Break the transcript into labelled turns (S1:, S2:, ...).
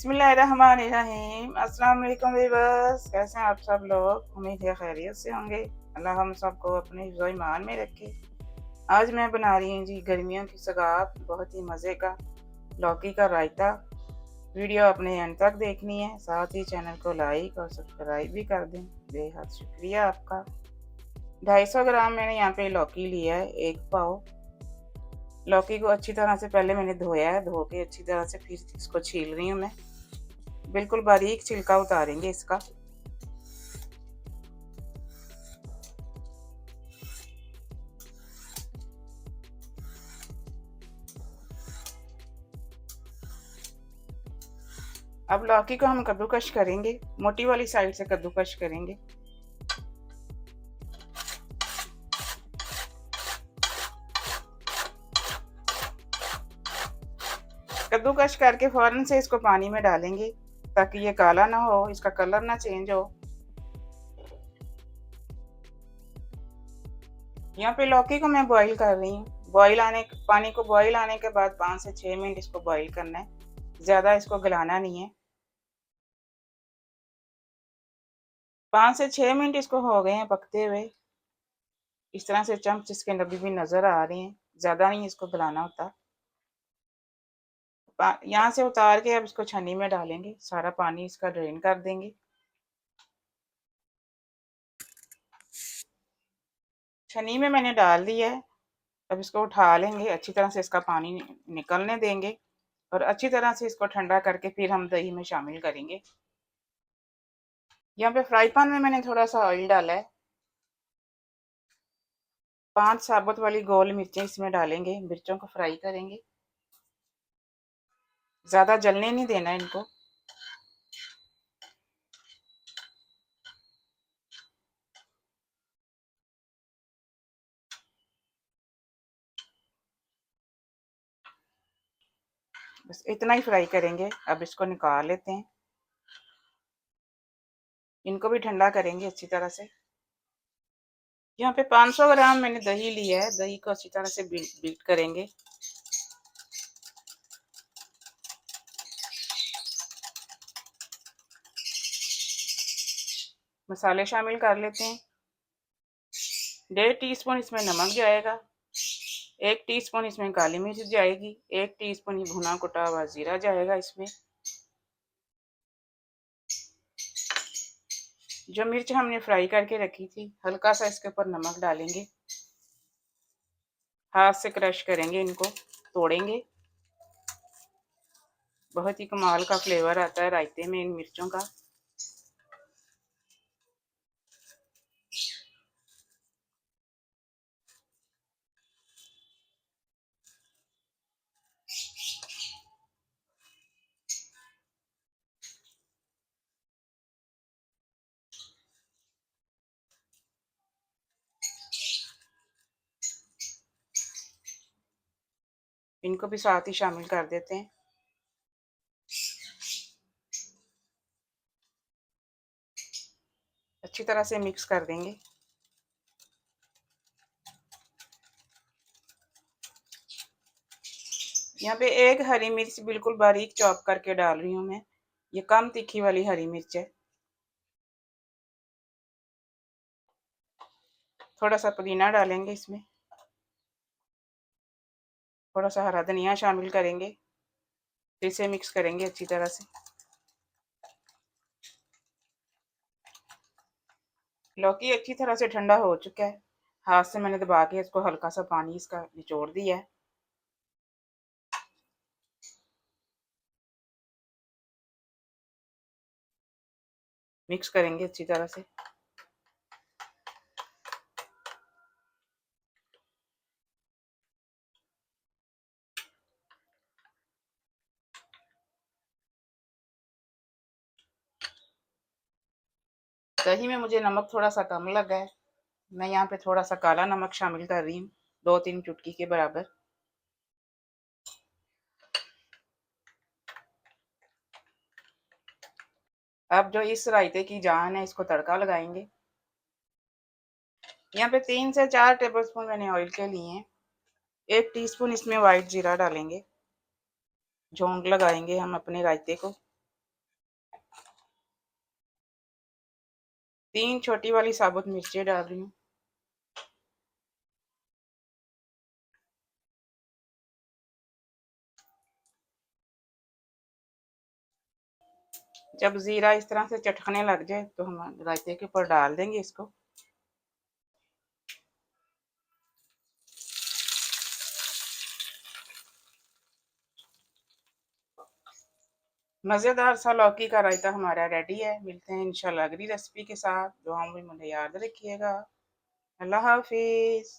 S1: बिस्मिल्लाहिर्रहमानिर्रहीम। अस्सलाम वालेकुम वीवर्स, कैसे हैं आप सब लोग? उम्मीद है खैरियत से होंगे। अल्लाह हम सबको अपने हिफ्ज़ ईमान में रखे। आज मैं बना रही हूँ जी गर्मियों की सौगात, बहुत ही मज़े का लौकी का रायता। वीडियो अपने एंड तक देखनी है, साथ ही चैनल को लाइक और सब्सक्राइब भी कर दें। बेहद शुक्रिया आपका। 250 ग्राम मैंने यहाँ पे लौकी लिया है, 1 पाव। लौकी को अच्छी तरह से पहले मैंने धोया है, धो के अच्छी तरह से फिर इसको छील रही हूँ मैं। बिल्कुल बारीक छिलका उतारेंगे इसका। अब लौकी को हम कद्दूकश करेंगे, मोटी वाली साइड से कद्दूकश करेंगे। कद्दूकश करके फौरन से इसको पानी में डालेंगे ताकि ये काला ना हो, इसका कलर ना चेंज हो। यहाँ पे लौकी को मैं बॉईल कर रही हूँ। पानी को बॉईल आने के बाद 5 से 6 मिनट इसको बॉईल करना है, ज़्यादा इसको गलाना नहीं है। 5 से 6 मिनट इसको हो गए हैं पकते हुए। इस तरह से चम्च इसके अंदर भी नज़र आ रहे हैं, ज़्यादा नहीं इसको गलाना होता। यहाँ से उतार के अब इसको छन्नी में डालेंगे, सारा पानी इसका ड्रेन कर देंगे। छन्नी में मैंने डाल दिया है। अब इसको उठा लेंगे, अच्छी तरह से इसका पानी निकलने देंगे और अच्छी तरह से इसको ठंडा करके फिर हम दही में शामिल करेंगे। यहाँ पे फ्राई पैन में मैंने थोड़ा सा ऑयल डाला है। 5 साबुत वाली गोल मिर्चें इसमें डालेंगे, मिर्चों को फ्राई करेंगे, ज़्यादा जलने नहीं देना इनको। बस इतना ही फ्राई करेंगे। अब इसको निकाल लेते हैं, इनको भी ठंडा करेंगे अच्छी तरह से। यहाँ पे 500 ग्राम मैंने दही लिया है, दही को अच्छी तरह से बीट करेंगे। मसाले शामिल कर लेते हैं। 1.5 टीस्पून इसमें नमक जाएगा, 1 टीस्पून इसमें काली मिर्च जाएगी, 1 टीस्पून ही भुना कुटा हुआ जीरा जाएगा इसमें। जो मिर्च हमने फ्राई करके रखी थी, हल्का सा इसके ऊपर नमक डालेंगे, हाथ से क्रश करेंगे, इनको तोड़ेंगे। बहुत ही कमाल का फ्लेवर आता है रायते में इन मिर्चों का। इनको भी साथ ही शामिल कर देते हैं। अच्छी तरह से मिक्स कर देंगे। यहाँ पे एक हरी मिर्च बिल्कुल बारीक चॉप करके डाल रही हूँ मैं, ये कम तीखी वाली हरी मिर्च है। थोड़ा सा पुदीना डालेंगे इसमें, थोड़ा सा हरा धनिया शामिल करेंगे, फिर से मिक्स करेंगे अच्छी तरह से। लौकी अच्छी तरह से ठंडा हो चुका है, हाथ से मैंने दबा के इसको हल्का सा पानी इसका निचोड़ दिया है। मिक्स करेंगे अच्छी तरह से। दही में मुझे नमक थोड़ा सा कम लगा है, मैं यहाँ पे थोड़ा सा काला नमक शामिल कर रही हूँ, 2-3 चुटकी के बराबर। अब जो इस रायते की जान है, इसको तड़का लगाएंगे। यहाँ पे 3 से 4 टेबलस्पून मैंने ऑयल के लिए हैं। 1 टीस्पून इसमें वाइट जीरा डालेंगे, झोंक लगाएंगे हम अपने रायते को। 3 छोटी वाली साबुत मिर्चें डाल रही हूँ। जब ज़ीरा इस तरह से चटकने लग जाए तो हम रायते के ऊपर डाल देंगे इसको। मज़ेदार सा लौकी का रायता हमारा रेडी है। मिलते हैं इंशाल्लाह अगली रेसिपी के साथ। दुआओं में मुझे याद रखिएगा। अल्लाह हाफ़िज़।